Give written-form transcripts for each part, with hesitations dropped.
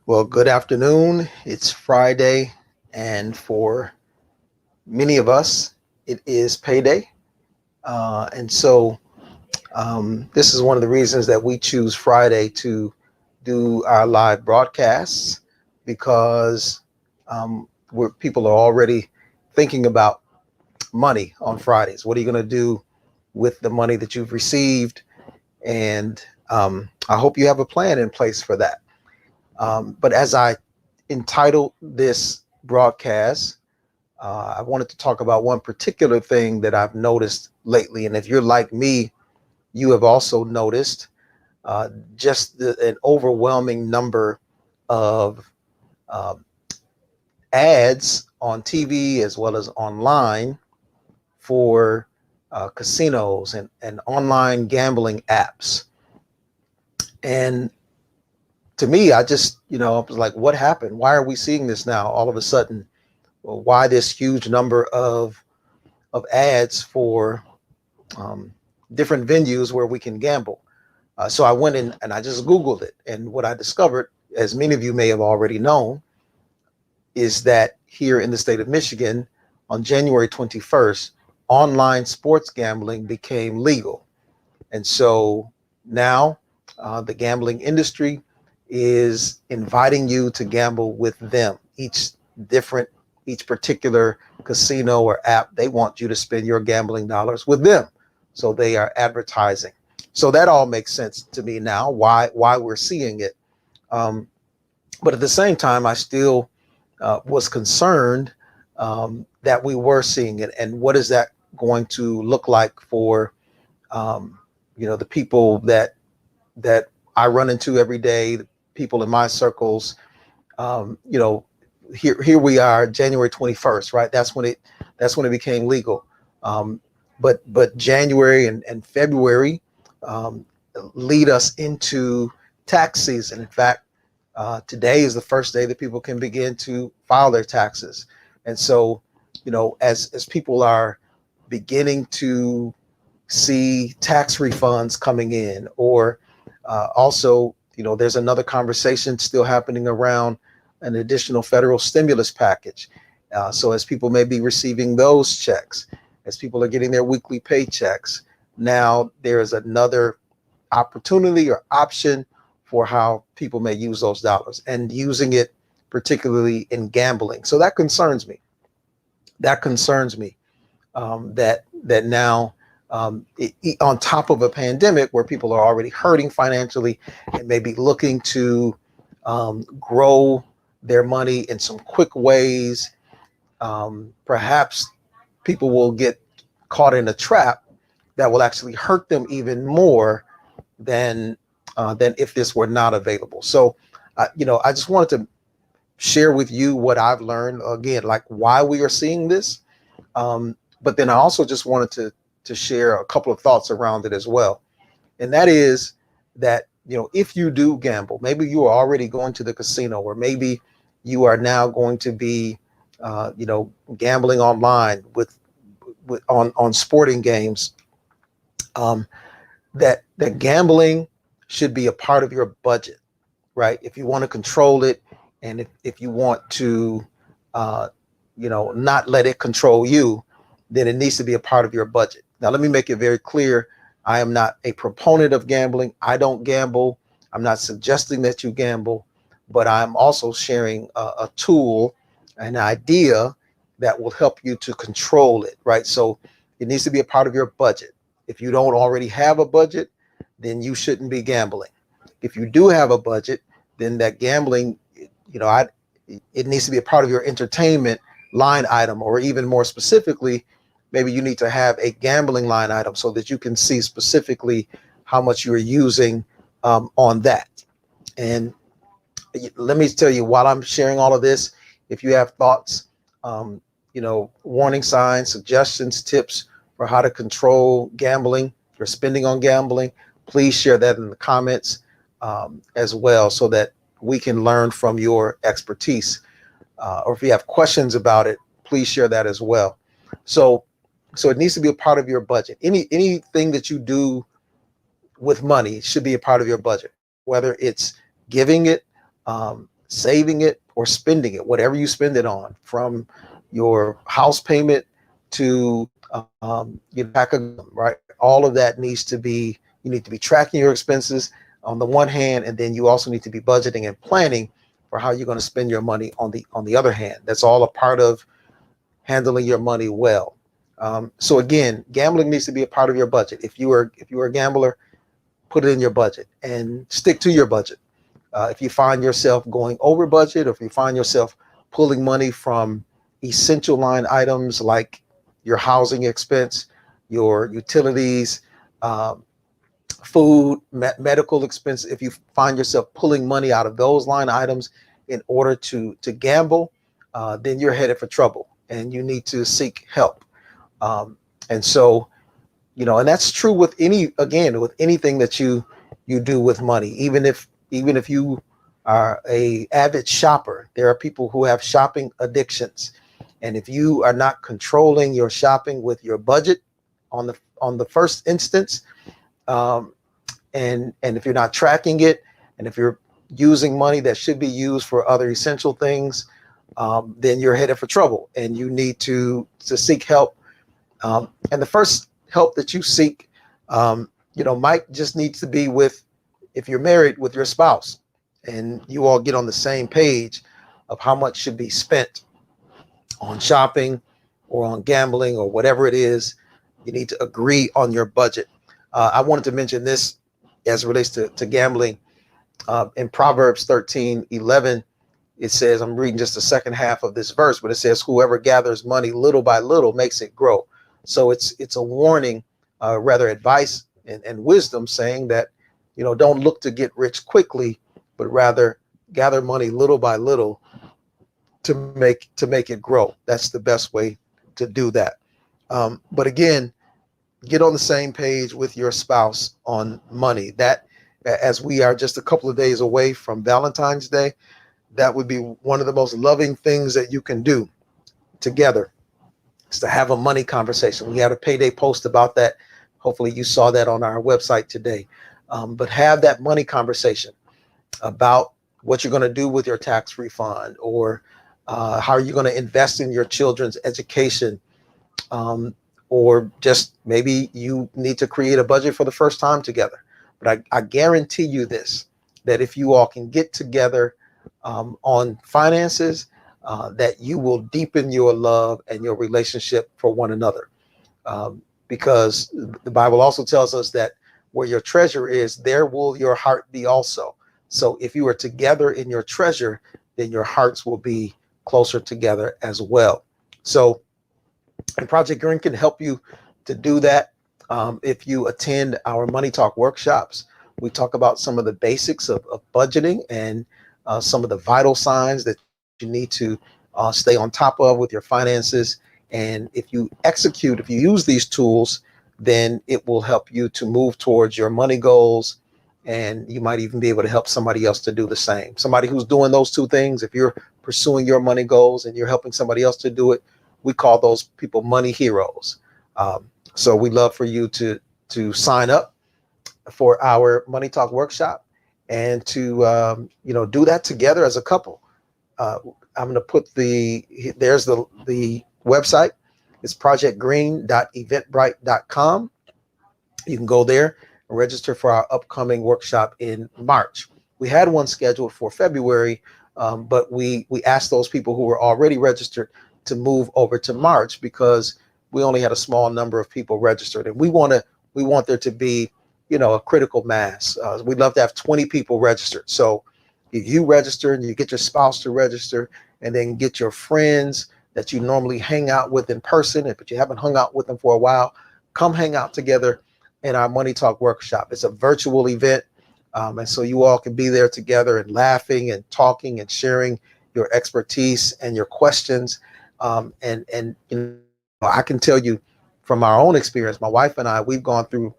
Well, good afternoon. It's Friday, and for many of us, it is payday. And so this is one of the reasons that we choose Friday to do our live broadcasts because people are already thinking about money on Fridays. What are you going to do with the money that you've received? And I hope you have a plan in place for that. But as I entitled this broadcast, I wanted to talk about one particular thing that I've noticed lately. And if you're like me, you have also noticed uh, an overwhelming number of uh, ads on TV as well as online for casinos and online gambling apps. And to me, I was like, what happened? Why are we seeing this now all of a sudden? Well, why this huge number of ads for um, different venues where we can gamble? So I went in and I just Googled it. And what I discovered, as many of you may have already known, is that here in the state of Michigan, on January 21st, online sports gambling became legal. And so now the gambling industry is inviting you to gamble with them. Different, each particular casino or app, they want you to spend your gambling dollars with them. So they are advertising. So that all makes sense to me now. Why we're seeing it. Um, but at the same time, I still was concerned that we were seeing it, and what is that going to look like for um, the people that I run into every day, the people in my circles. Um, you know, here we are, January 21st, right? That's when it became legal. Um, but January and February um, lead us into tax season. In fact, today is the first day that people can begin to file their taxes, and so as people are beginning to see tax refunds coming in, or also, there's another conversation still happening around an additional federal stimulus package. So as people may be receiving those checks, as people are getting their weekly paychecks, now there is another opportunity or option for how people may use those dollars and using it particularly in gambling. So that concerns me. That concerns me that now, on top of a pandemic where people are already hurting financially and maybe looking to grow their money in some quick ways, perhaps people will get caught in a trap that will actually hurt them even more than than if this were not available. So, I just wanted to share with you what I've learned again, like why we are seeing this. But then I also just wanted to share a couple of thoughts around it as well. And that is that, if you do gamble, maybe you are already going to the casino, or maybe you are now going to be, gambling online on sporting games. Um, that gambling should be a part of your budget, right? If you want to control it, and if you want to, uh, not let it control you, then it needs to be a part of your budget. Now, let me make it very clear. I am not a proponent of gambling. I don't gamble. I'm not suggesting that you gamble, but I'm also sharing a tool, an idea that will help you to control it, right? So it needs to be a part of your budget. If you don't already have a budget, then you shouldn't be gambling. If you do have a budget, then that gambling, you know, I, it needs to be a part of your entertainment line item, or even more specifically, maybe you need to have a gambling line item so that you can see specifically how much you're using on that. And let me tell you, while I'm sharing all of this, if you have thoughts, um, warning signs, suggestions, tips for how to control gambling, your spending on gambling, please share that in the comments as well, so that we can learn from your expertise. Or if you have questions about it, please share that as well. So, so it needs to be a part of your budget. Anything that you do with money should be a part of your budget, whether it's giving it, saving it or spending it, whatever you spend it on, from your house payment to your pack of gum, right? All of that needs to be, you need to be tracking your expenses on the one hand, and then you also need to be budgeting and planning for how you're going to spend your money on the other hand. That's all a part of handling your money well. So again, gambling needs to be a part of your budget. If you are a gambler, put it in your budget and stick to your budget. If you find yourself going over budget, or if you find yourself pulling money from essential line items like your housing expense, your utilities, food, medical expense, if you find yourself pulling money out of those line items in order to gamble, then you're headed for trouble and you need to seek help. And so, and that's true with with anything that you do with money. Even if you are a avid shopper, there are people who have shopping addictions. And if you are not controlling your shopping with your budget on the first instance, and if you're not tracking it, and if you're using money that should be used for other essential things, then you're headed for trouble, and you need to seek help. And the first help that you seek, might just need to be with, if you're married, with your spouse, and you all get on the same page of how much should be spent on shopping or on gambling or whatever it is. You need to agree on your budget. I wanted to mention this as it relates to gambling. In Proverbs 13:11, it says, I'm reading just the second half of this verse, but it says, whoever gathers money little by little makes it grow. So it's a warning, rather advice and wisdom, saying that, don't look to get rich quickly, but rather gather money little by little to make it grow. That's the best way to do that. But again, get on the same page with your spouse on money. That, as we are just a couple of days away from Valentine's Day, that would be one of the most loving things that you can do together, is to have a money conversation. We had a payday post about that. Hopefully you saw that on our website today. But have that money conversation about what you're going to do with your tax refund, or how are you going to invest in your children's education, or just maybe you need to create a budget for the first time together. But I guarantee you this, that if you all can get together on finances, that you will deepen your love and your relationship for one another. Because the Bible also tells us that where your treasure is, there will your heart be also. So if you are together in your treasure, then your hearts will be closer together as well. So, and Project Green can help you to do that. If you attend our Money Talk workshops, we talk about some of the basics of budgeting and some of the vital signs that you need to stay on top of with your finances. And if you use these tools, then it will help you to move towards your money goals. And you might even be able to help somebody else to do the same. Somebody who's doing those two things, if you're pursuing your money goals and you're helping somebody else to do it, we call those people money heroes. So we'd love for you to sign up for our Money Talk workshop and to do that together as a couple. I'm going to put there's the website. It's projectgreen.eventbrite.com. You can go there and register for our upcoming workshop in March. We had one scheduled for February, but we asked those people who were already registered to move over to March because we only had a small number of people registered, and we want there to be, a critical mass. We'd love to have 20 people registered. So if you register and you get your spouse to register, and then get your friends that you normally hang out with in person, but you haven't hung out with them for a while, come hang out together in our Money Talk workshop. It's a virtual event. And so you all can be there together and laughing and talking and sharing your expertise and your questions. And I can tell you from our own experience, my wife and I, we've gone through,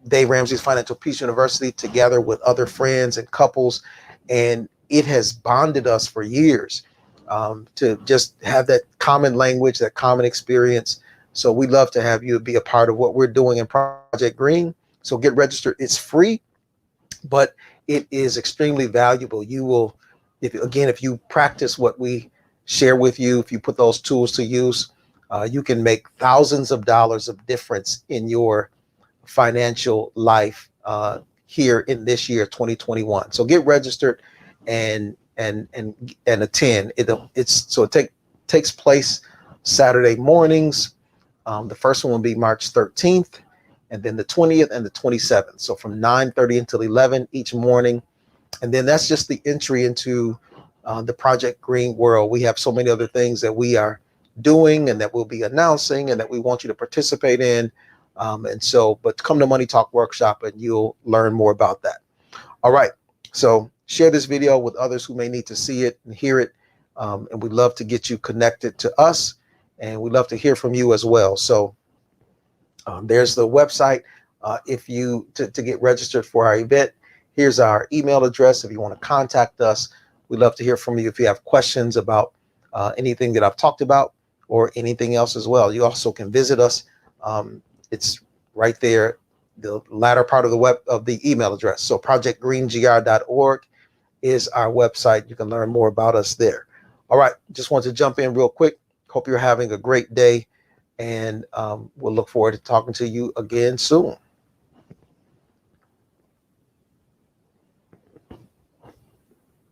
Dave Ramsey's Financial Peace University together with other friends and couples, and it has bonded us for years to just have that common language, that common experience. So we'd love to have you be a part of what we're doing in Project Green. So get registered. It's free, but it is extremely valuable. You will, if you practice what we share with you, if you put those tools to use, you can make thousands of dollars of difference in your financial life here in this year 2021. So get registered and attend. It takes place Saturday mornings. The first one will be March 13th, and then the 20th and the 27th. So from 9:30 until 11 each morning. And then that's just the entry into the Project Green world. We have so many other things that we are doing and that we'll be announcing and that we want you to participate in. But come to Money Talk Workshop and you'll learn more about that. All right. So share this video with others who may need to see it and hear it. And we'd love to get you connected to us, and we'd love to hear from you as well. So there's the website. If you to get registered for our event, here's our email address. If you want to contact us, we'd love to hear from you if you have questions about anything that I've talked about or anything else as well. You also can visit us. It's right there, the latter part of the email address. So projectgreengr.org is our website. You can learn more about us there. All right, just want to jump in real quick. Hope you're having a great day, and we'll look forward to talking to you again soon.